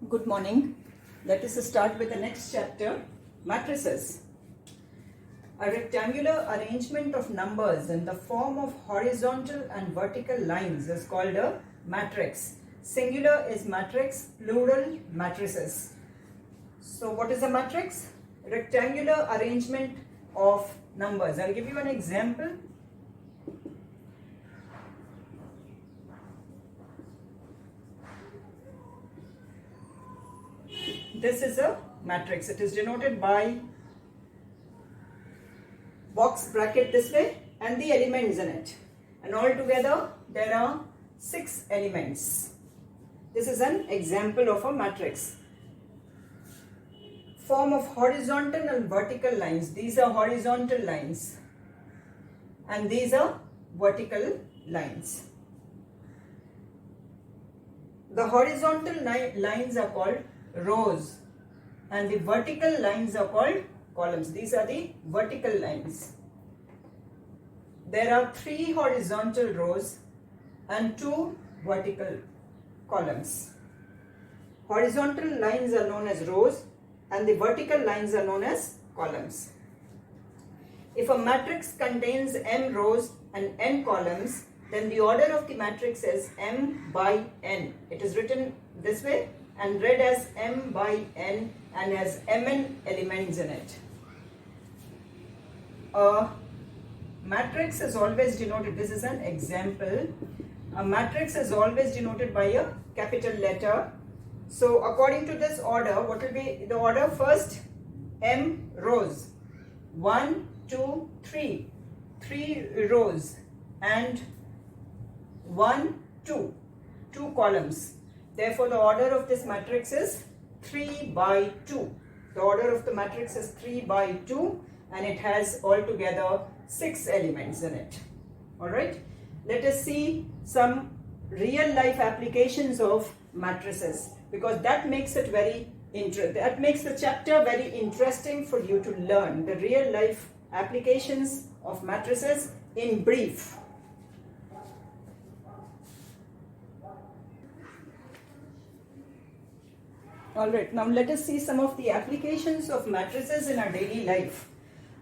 Good morning. Let us start with the next chapter, matrices. A rectangular arrangement of numbers in the form of horizontal and vertical lines is called a matrix. Singular is matrix, plural matrices. So what is a matrix? Rectangular arrangement of numbers. I'll give you an example. This is a matrix. It is denoted by box bracket this way and the elements in it. And altogether there are 6 elements. This is an example of a matrix. Form of horizontal and vertical lines. These are horizontal lines and these are vertical lines. The horizontal lines are called rows and the vertical lines are called columns. These are the vertical lines. There are 3 horizontal rows and 2 vertical columns. Horizontal lines are known as rows and the vertical lines are known as columns. If a matrix contains m rows and n columns, then the order of the matrix is m by n. It is written this way and read as m by n and has mn elements in it. A matrix is always denoted, this is an example, a matrix is always denoted by a capital letter. So according to this order, what will be the order? First, m rows, 1, 2, 3, 3 rows and 1, 2, 2 columns. Therefore, the order of this matrix is 3 by 2. The order of the matrix is 3 by 2 and it has altogether 6 elements in it. Alright, let us see some real life applications of matrices because that makes it that makes the chapter very interesting for you to learn the real life applications of matrices in brief. Alright, now let us see some of the applications of matrices in our daily life.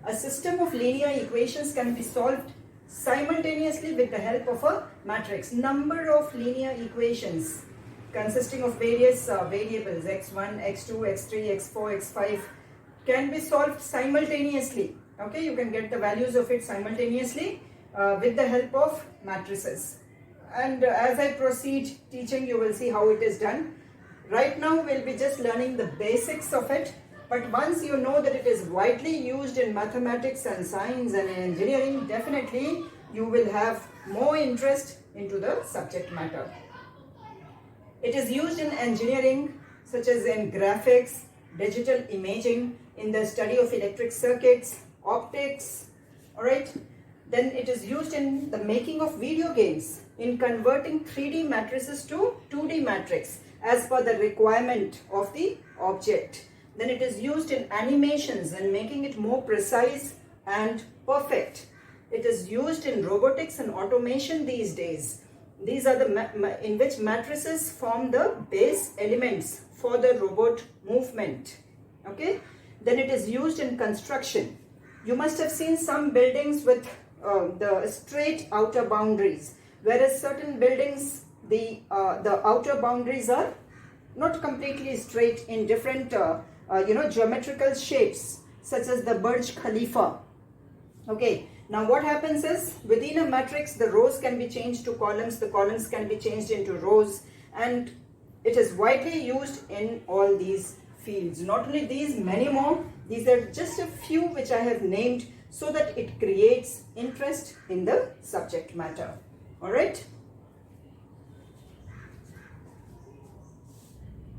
A system of linear equations can be solved simultaneously with the help of a matrix. Number of linear equations consisting of various variables x1, x2, x3, x4, x5 can be solved simultaneously. Okay, you can get the values of it simultaneously with the help of matrices. And as I proceed teaching, you will see how it is done. Right now we'll be just learning the basics of it, but once you know that it is widely used in mathematics and science and engineering, definitely you will have more interest into the subject matter. It is used in engineering such as in graphics, digital imaging, in the study of electric circuits, optics, alright. Then it is used in the making of video games, in converting 3D matrices to 2D matrix as per the requirement of the object. Then it is used in animations and making it more precise and perfect. It is used in robotics and automation these days. These are the in which matrices form the base elements for the robot movement. Okay. Then it is used in construction. You must have seen some buildings with the straight outer boundaries, whereas certain buildings the outer boundaries are not completely straight in different geometrical shapes, such as the Burj Khalifa. Okay, now what happens is within a matrix the rows can be changed to columns, the columns can be changed into rows, and it is widely used in all these fields. Not only these, many more. These are just a few which I have named so that it creates interest in the subject matter. Alright.